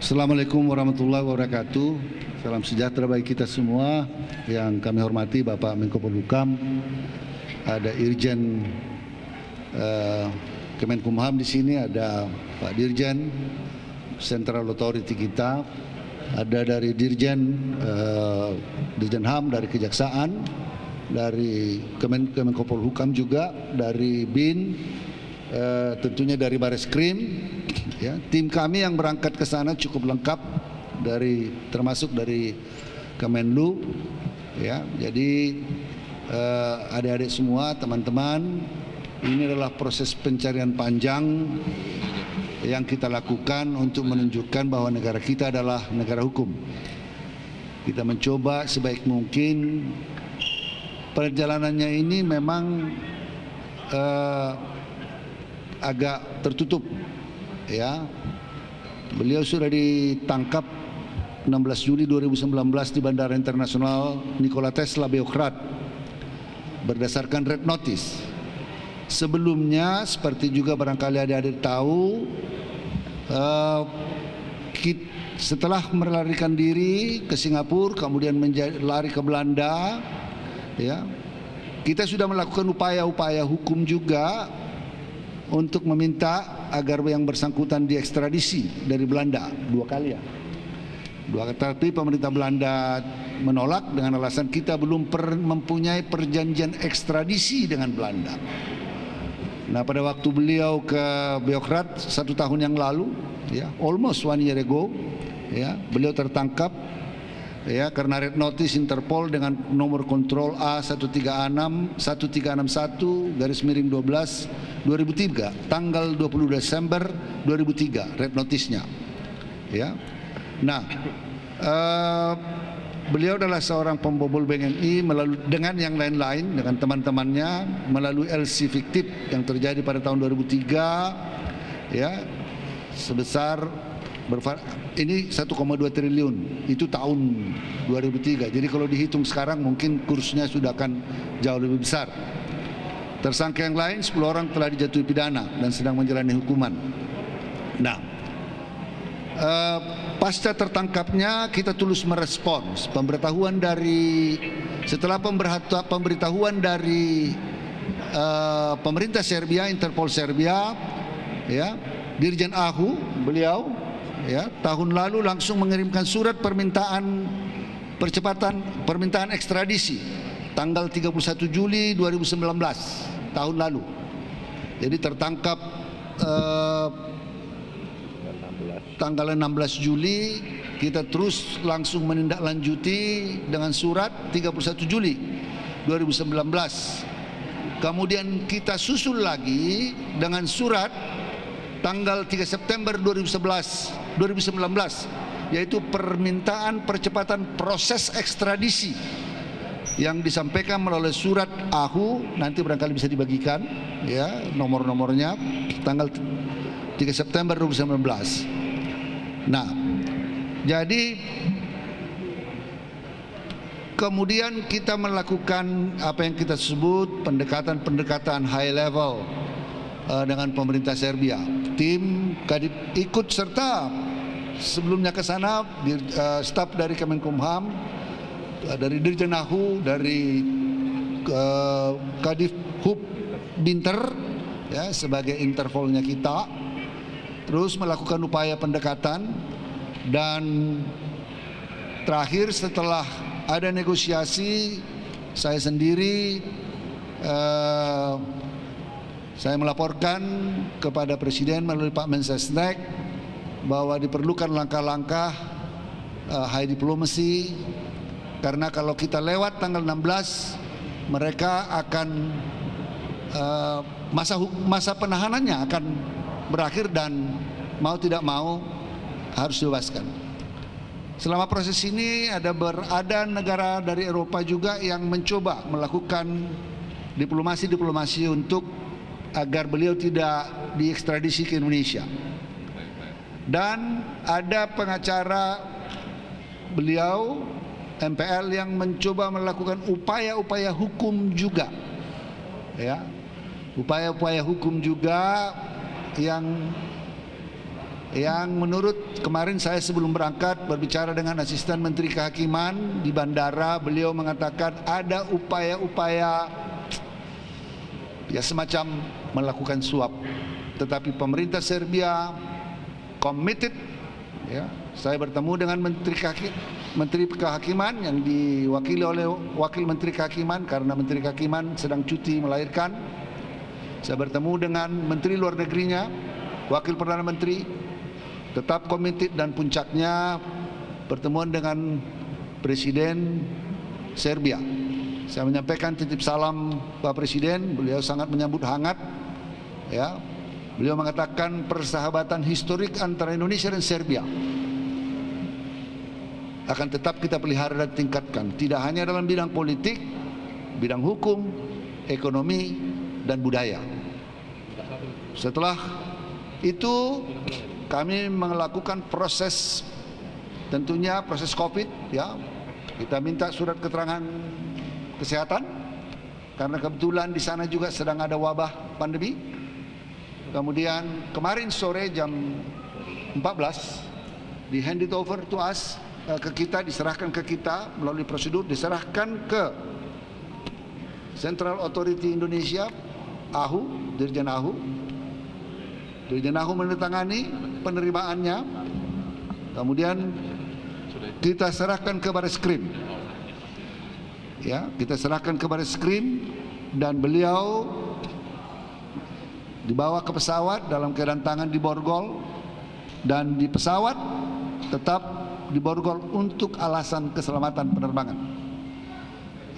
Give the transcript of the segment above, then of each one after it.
Assalamualaikum warahmatullahi wabarakatuh. Salam sejahtera bagi kita semua. Yang kami hormati Bapak Menko Polhukam, ada Irjen Kemenkumham di sini, ada Pak Dirjen Central Authority kita, ada dari Dirjen HAM dari Kejaksaan, dari Kemenko Polhukam juga, dari BIN, tentunya dari Bareskrim. Ya, tim kami yang berangkat ke sana cukup lengkap, termasuk dari Kemenlu. Ya, jadi adik-adik semua, teman-teman, ini adalah proses pencarian panjang yang kita lakukan untuk menunjukkan bahwa negara kita adalah negara hukum. Kita mencoba sebaik mungkin. Perjalanannya ini memang agak tertutup. Ya, beliau sudah ditangkap 16 Juli 2019 di Bandara Internasional Nikola Tesla Beograd berdasarkan red notice. Sebelumnya, seperti juga barangkali adik-adik tahu, setelah melarikan diri ke Singapura, kemudian lari ke Belanda, ya, kita sudah melakukan upaya-upaya hukum juga untuk meminta agar yang bersangkutan diekstradisi dari Belanda 2 kali ya. Tapi pemerintah Belanda menolak dengan alasan kita belum mempunyai perjanjian ekstradisi dengan Belanda. Nah, pada waktu beliau ke Beograd 1 tahun yang lalu, ya, almost 1 year ago, ya, beliau tertangkap, ya, karena red notice Interpol dengan nomor kontrol A1361-12/2003, tanggal 20 Desember 2003, red notice-nya. Ya. Nah, beliau adalah seorang pembobol BNI dengan yang lain-lain, dengan teman-temannya, melalui LC fiktif yang terjadi pada tahun 2003, ya, sebesar ini 1,2 triliun, itu tahun 2003. Jadi kalau dihitung sekarang mungkin kursnya sudah akan jauh lebih besar. Tersangka yang lain 10 orang telah dijatuhi pidana dan sedang menjalani hukuman. Nah, pasca tertangkapnya kita tulus merespons pemberitahuan setelah pemberitahuan dari pemerintah Serbia, Interpol Serbia, ya, Dirjen AHU, beliau, ya, tahun lalu langsung mengirimkan surat permintaan ekstradisi tanggal 31 Juli 2019 tahun lalu. Jadi tertangkap tanggal 16 Juli, kita terus langsung menindaklanjuti dengan surat 31 Juli 2019. Kemudian kita susul lagi dengan surat tanggal 3 September 2019, yaitu permintaan percepatan proses ekstradisi yang disampaikan melalui surat AHU, nanti barangkali bisa dibagikan, ya, nomor-nomornya, tanggal 3 September 2019. Nah, jadi kemudian kita melakukan apa yang kita sebut pendekatan high level dengan pemerintah Serbia. Tim Kadif ikut serta sebelumnya ke sana, staf dari Kemenkumham, dari Dirjen AHU, dari Kadif Hub Binter, ya, sebagai Interpolnya kita, terus melakukan upaya pendekatan. Dan terakhir setelah ada negosiasi, saya sendiri saya melaporkan kepada Presiden melalui Pak Mensesnek bahwa diperlukan langkah-langkah high diplomacy, karena kalau kita lewat tanggal 16, mereka akan masa penahanannya akan berakhir dan mau tidak mau harus dibebaskan. Selama proses ini ada negara dari Eropa juga yang mencoba melakukan diplomasi untuk agar beliau tidak diekstradisi ke Indonesia. Dan ada pengacara beliau, MPL, yang mencoba melakukan upaya-upaya hukum juga, ya, upaya-upaya hukum juga yang yang menurut kemarin saya sebelum berangkat berbicara dengan asisten Menteri Kehakiman di bandara, beliau mengatakan ada upaya-upaya ya semacam melakukan suap, tetapi pemerintah Serbia committed. Ya, saya bertemu dengan Menteri Kehakiman yang diwakili oleh Wakil Menteri Kehakiman karena Menteri Kehakiman sedang cuti melahirkan. Saya bertemu dengan Menteri Luar Negerinya, Wakil Perdana Menteri, tetap komited, dan puncaknya pertemuan dengan Presiden Serbia. Saya menyampaikan titip salam Pak Presiden, beliau sangat menyambut hangat. Ya, beliau mengatakan persahabatan historik antara Indonesia dan Serbia akan tetap kita pelihara dan tingkatkan, tidak hanya dalam bidang politik, bidang hukum, ekonomi, dan budaya. Setelah itu kami melakukan proses, tentunya proses COVID, ya. Kita minta surat keterangan kesehatan karena kebetulan di sana juga sedang ada wabah pandemi. Kemudian kemarin sore jam 14 di hand it over to us, ke kita, diserahkan ke kita melalui prosedur, diserahkan ke Central Authority Indonesia, AHU, Dirjen AHU. Dirjen AHU menandatangani penerimaannya, kemudian kita serahkan ke Bareskrim. Ya, kita serahkan ke Bareskrim dan beliau dibawa ke pesawat dalam keadaan tangan diborgol, dan di pesawat tetap diborgol untuk alasan keselamatan penerbangan.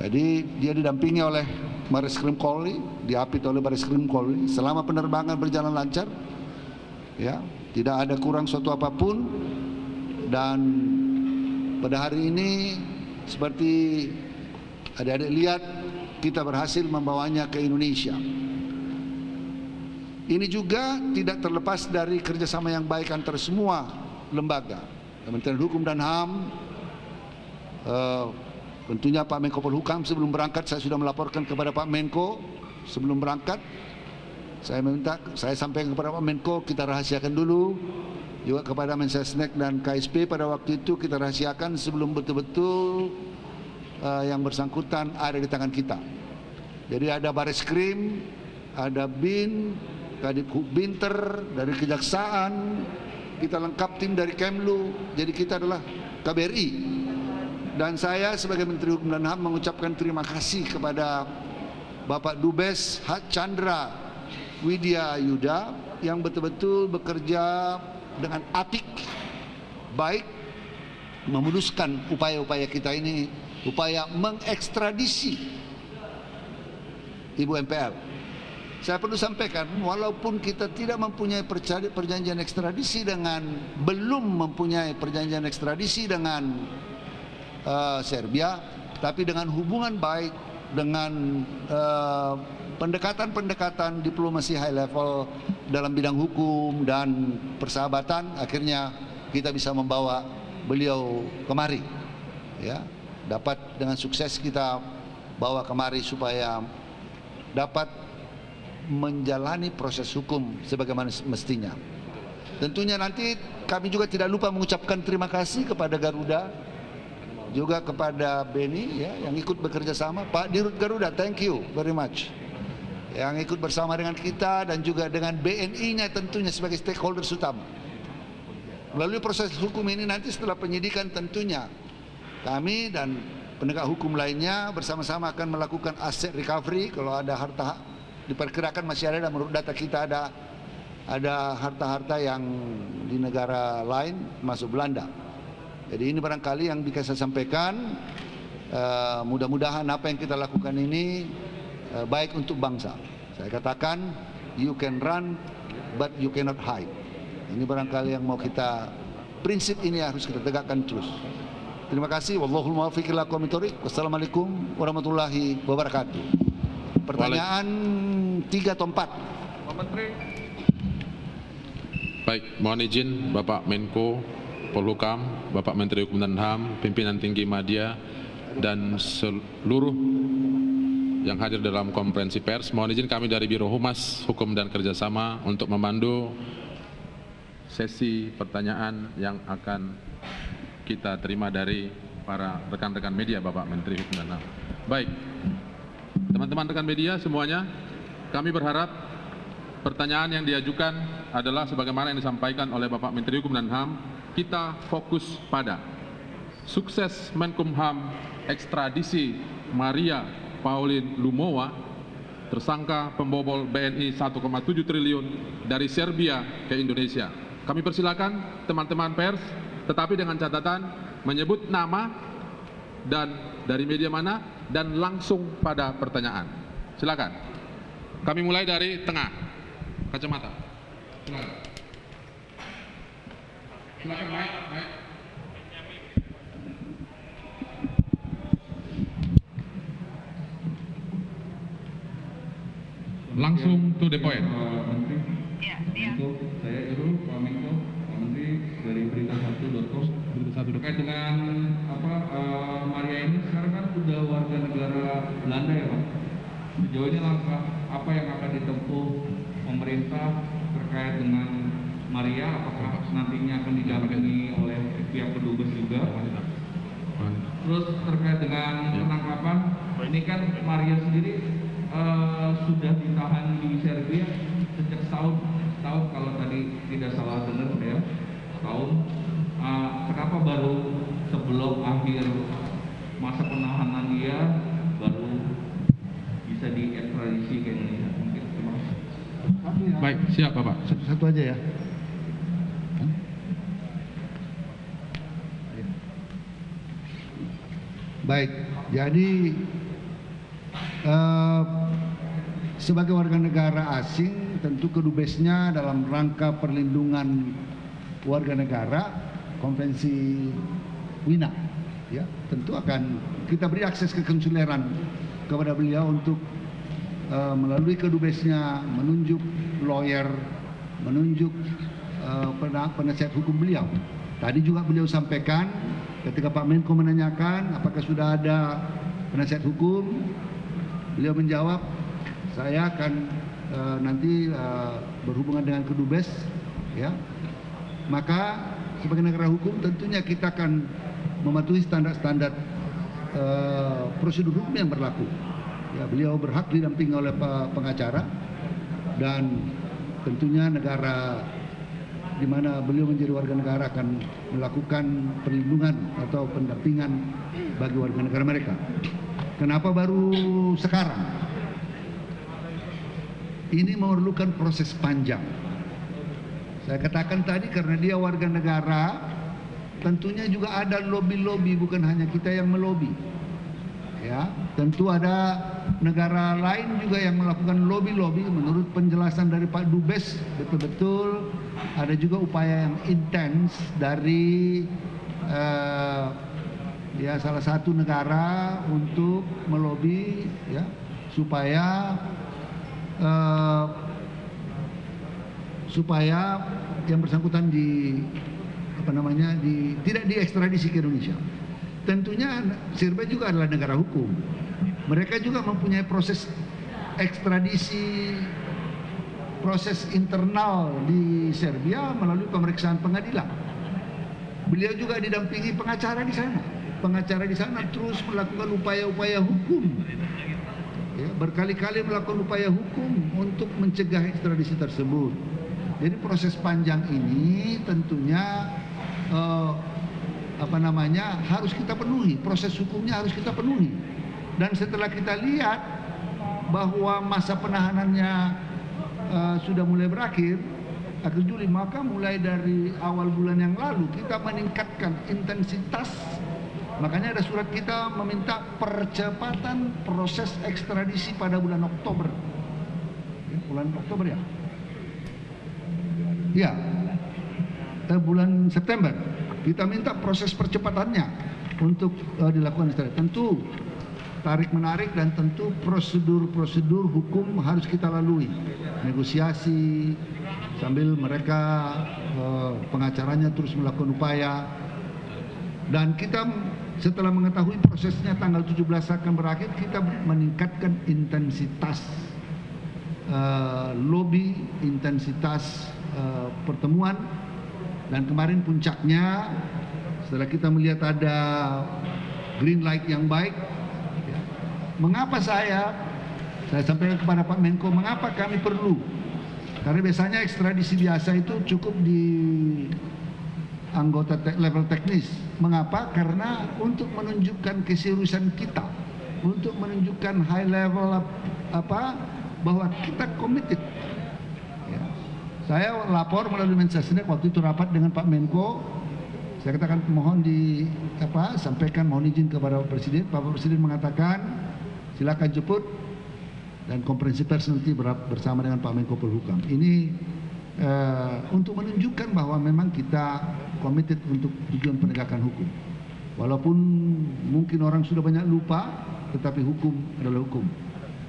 Jadi dia didampingi oleh Bareskrim Polri, diapit oleh Bareskrim Polri selama penerbangan berjalan lancar. Ya, tidak ada kurang suatu apapun, dan pada hari ini seperti adik-adik lihat, kita berhasil membawanya ke Indonesia. Ini juga tidak terlepas dari kerjasama yang baik antara semua lembaga, Kementerian Hukum dan HAM, tentunya Pak Menko Polhukam. Sebelum berangkat saya sudah melaporkan kepada Pak Menko sebelum berangkat. Saya sampaikan kepada Pak Menko, kita rahasiakan dulu, juga kepada Mensesnek dan KSP pada waktu itu kita rahasiakan sebelum betul-betul yang bersangkutan ada di tangan kita. Jadi ada Bareskrim, ada BIN, Kadiphub Binter, dari Kejaksaan, kita lengkap tim dari Kemlu, jadi kita adalah KBRI. Dan saya sebagai Menteri Hukum dan HAM mengucapkan terima kasih kepada Bapak Dubes Chandra Widya Yuda yang betul-betul bekerja dengan apik, baik, memuluskan upaya-upaya kita ini, upaya mengekstradisi Ibu MPL. Saya perlu sampaikan, walaupun kita tidak mempunyai perjanjian ekstradisi dengan, belum mempunyai perjanjian ekstradisi dengan Serbia, tapi dengan hubungan baik, dengan pendekatan-pendekatan diplomasi high level dalam bidang hukum dan persahabatan, akhirnya kita bisa membawa beliau kemari. Ya, dapat dengan sukses kita bawa kemari supaya dapat menjalani proses hukum sebagaimana mestinya. Tentunya nanti kami juga tidak lupa mengucapkan terima kasih kepada Garuda, juga kepada Beni, ya, yang ikut bekerja sama. Pak Dirut Garuda, thank you very much, yang ikut bersama dengan kita, dan juga dengan BNI-nya tentunya sebagai stakeholders utama. Melalui proses hukum ini nanti setelah penyidikan, tentunya kami dan penegak hukum lainnya bersama-sama akan melakukan aset recovery. Kalau ada harta, diperkirakan masih ada, dan menurut data kita ada harta-harta yang di negara lain, masuk Belanda. Jadi ini barangkali yang bisa saya sampaikan. Mudah-mudahan apa yang kita lakukan ini baik untuk bangsa. Saya katakan, you can run but you cannot hide. Ini barangkali yang mau kita, prinsip ini harus kita tegakkan terus. Terima kasih. Wallahul muwaffiq ila aqwamit thoriq. Wassalamualaikum warahmatullahi wabarakatuh. Pertanyaan 3 atau 4. Pak Menteri. Baik, mohon izin Bapak Menko Polhukam, Bapak Menteri Hukum dan HAM, pimpinan tinggi media, dan seluruh yang hadir dalam konferensi pers. Mohon izin kami dari Biro Humas Hukum dan Kerjasama untuk memandu sesi pertanyaan yang akan kita terima dari para rekan-rekan media, Bapak Menteri Hukum dan HAM. Baik, teman-teman rekan media semuanya, kami berharap pertanyaan yang diajukan adalah sebagaimana yang disampaikan oleh Bapak Menteri Hukum dan HAM, kita fokus pada sukses Menkumham ekstradisi Maria Pauline Lumowa, tersangka pembobol BNI 1,7 triliun dari Serbia ke Indonesia. Kami persilakan teman-teman pers, tetapi dengan catatan menyebut nama dan dari media mana dan langsung pada pertanyaan. Silakan. Kami mulai dari tengah kacamata. Silakan. Silakan, Mike. Langsung to the point. Menteri, untuk saya Irul, Pak Menko, Pak Menteri dari berita1.com. Terkait dengan Maria ini sekarang kan sudah warga negara Belanda ya Pak. Sejauh ini langkah apa yang akan ditempuh pemerintah terkait dengan Maria? Apakah nantinya akan didampingi oleh pihak kedubes juga? Terus terkait dengan penangkapan, ini kan Maria sendiri sudah ditahan di Serbia sejak setahun kalau tadi tidak salah dengar ya, setahun. Kenapa baru sebelum akhir masa penahanan dia baru bisa diekstradisi ke Indonesia? Mungkin terima kasih. Baik, siap Bapak. Satu aja ya. Baik, jadi sebagai warga negara asing, tentu kedubesnya dalam rangka perlindungan warga negara, konvensi Wina, ya, tentu akan kita beri akses ke konsuleran kepada beliau untuk melalui kedubesnya menunjuk lawyer, menunjuk penasihat hukum beliau. Tadi juga beliau sampaikan ketika Pak Menko menanyakan apakah sudah ada penasihat hukum, beliau menjawab, saya akan nanti berhubungan dengan kedubes, ya. Maka sebagai negara hukum tentunya kita akan mematuhi standar-standar prosedur hukum yang berlaku. Ya, beliau berhak didampingi oleh pengacara dan tentunya negara di mana beliau menjadi warga negara akan melakukan perlindungan atau pendampingan bagi warga negara mereka. Kenapa baru sekarang? Ini memerlukan proses panjang. Saya katakan tadi karena dia warga negara, tentunya juga ada lobby-lobby, bukan hanya kita yang melobi. Ya, tentu ada negara lain juga yang melakukan lobby-lobby. Menurut penjelasan dari Pak Dubes, betul-betul ada juga upaya yang intens dari ya salah satu negara untuk melobi, ya, supaya yang bersangkutan tidak diekstradisi ke Indonesia. Tentunya Serbia juga adalah negara hukum. Mereka juga mempunyai proses ekstradisi, proses internal di Serbia melalui pemeriksaan pengadilan. Beliau juga didampingi pengacara di sana. Pengacara di sana terus melakukan upaya-upaya hukum. Ya, berkali-kali melakukan upaya hukum untuk mencegah ekstradisi tersebut. Jadi proses panjang ini tentunya harus kita penuhi, proses hukumnya harus kita penuhi. Dan setelah kita lihat bahwa masa penahanannya sudah mulai berakhir akhir Juli, maka mulai dari awal bulan yang lalu kita meningkatkan intensitas. Makanya ada surat kita meminta percepatan proses ekstradisi pada bulan Oktober. Bulan Oktober ya? Ya, bulan September. Kita minta proses percepatannya untuk dilakukan ekstradisi. Tentu tarik menarik dan tentu prosedur hukum harus kita lalui. Negosiasi sambil mereka pengacaranya terus melakukan upaya. Dan kita setelah mengetahui prosesnya tanggal 17 akan berakhir, kita meningkatkan intensitas lobby, intensitas pertemuan Dan kemarin puncaknya setelah kita melihat ada green light yang baik, mengapa saya sampaikan kepada Pak Menko, mengapa kami perlu? Karena biasanya ekstradisi biasa itu cukup di anggota level teknis. Mengapa? Karena untuk menunjukkan keseriusan kita, untuk menunjukkan high level bahwa kita committed. Ya. Saya lapor melalui Mensesnek waktu itu rapat dengan Pak Menko. Saya katakan mohon sampaikan mohon izin kepada Pak Presiden. Pak Presiden mengatakan silakan jemput dan konferensi pers nanti bersama dengan Pak Menko Polhukam. Ini untuk menunjukkan bahwa memang kita committed untuk tujuan penegakan hukum. Walaupun mungkin orang sudah banyak lupa, tetapi hukum adalah hukum.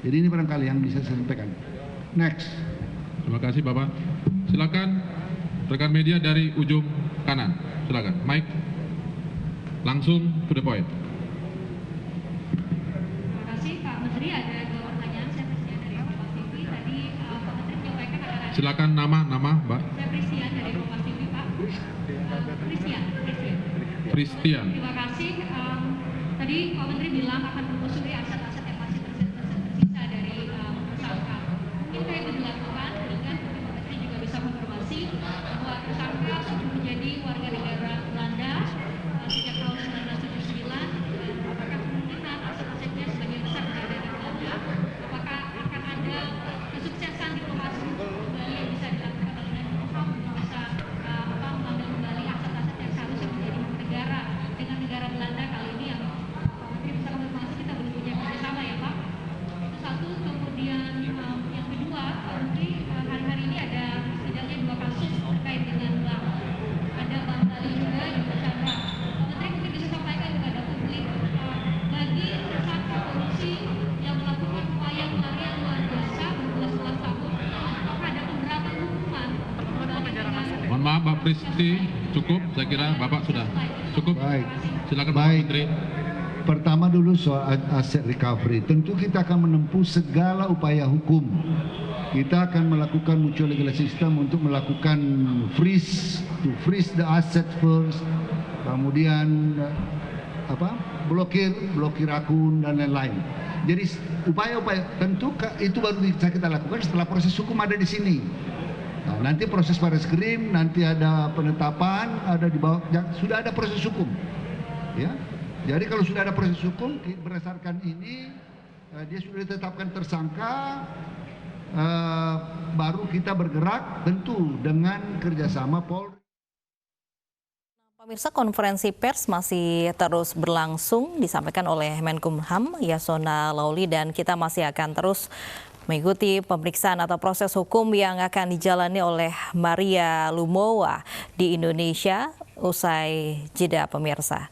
Jadi ini barangkali yang bisa saya sampaikan. Next. Terima kasih Bapak. Silakan rekan media dari ujung kanan. Silakan. Mike. Langsung to the point. Terima kasih Pak Menteri. Ada 2 pertanyaan. Saya Prisian dari Kompas TV. Tadi Pak Menteri menyampaikan akan ada. Silakan nama Mbak. Saya Prisian dari Kompas TV Pak. Christian. Terima kasih. Tadi Pak Menteri bilang akan menelusuri aset-aset yang masih tersisa dari tersangka. Mungkin itu dilakukan dengan Pak Menteri juga bisa konfirmasi bahwa tersangka sudah menjadi warga negara Belanda sejak tahun 1979. Apakah kemungkinan aset-asetnya sebagian besar berada di Belanda? Apakah akan ada kesuksesan diplomasi kembali yang bisa dilakukan oleh Menkumham untuk bisa mengambil kembali aset-aset yang seharusnya menjadi hak negara dengan negara Belanda kali ini yang Pak Menteri bisa konfirmasi kita belum punya kerjasama ya Pak. Itu satu. Kemudian yang kedua, Pak Menteri hari-hari ini ada setidaknya 2 kasus terkait dengan bank. Ada Bank Bali juga yang tersangka. Pak Menteri mungkin bisa sampaikan kepada publik bagi tersangka korupsi yang melakukan upaya pelarian luar biasa berbelas-belas tahun, apakah ada pemberatan hukuman? Mohon maaf Pak Pristi, cukup. Saya kira Bapak sudah cukup. Baik. Silakan Pak Baik. Menteri. Pertama dulu soal aset recovery. Tentu kita akan menempuh segala upaya hukum. Kita akan melakukan mutual legal system untuk melakukan freeze the asset first. Kemudian blokir akun dan lain-lain. Jadi upaya-upaya tentu itu baru bisa kita lakukan setelah proses hukum ada di sini. Nah, nanti proses Barreskrim, nanti ada penetapan, ada di bawah, sudah ada proses hukum. Ya. Jadi kalau sudah ada proses hukum berdasarkan ini dia sudah ditetapkan tersangka, baru kita bergerak tentu dengan kerjasama Polri. Pemirsa, konferensi pers masih terus berlangsung disampaikan oleh Menkumham Yasona Lawli dan kita masih akan terus mengikuti pemeriksaan atau proses hukum yang akan dijalani oleh Maria Lumowa di Indonesia usai jeda pemirsa.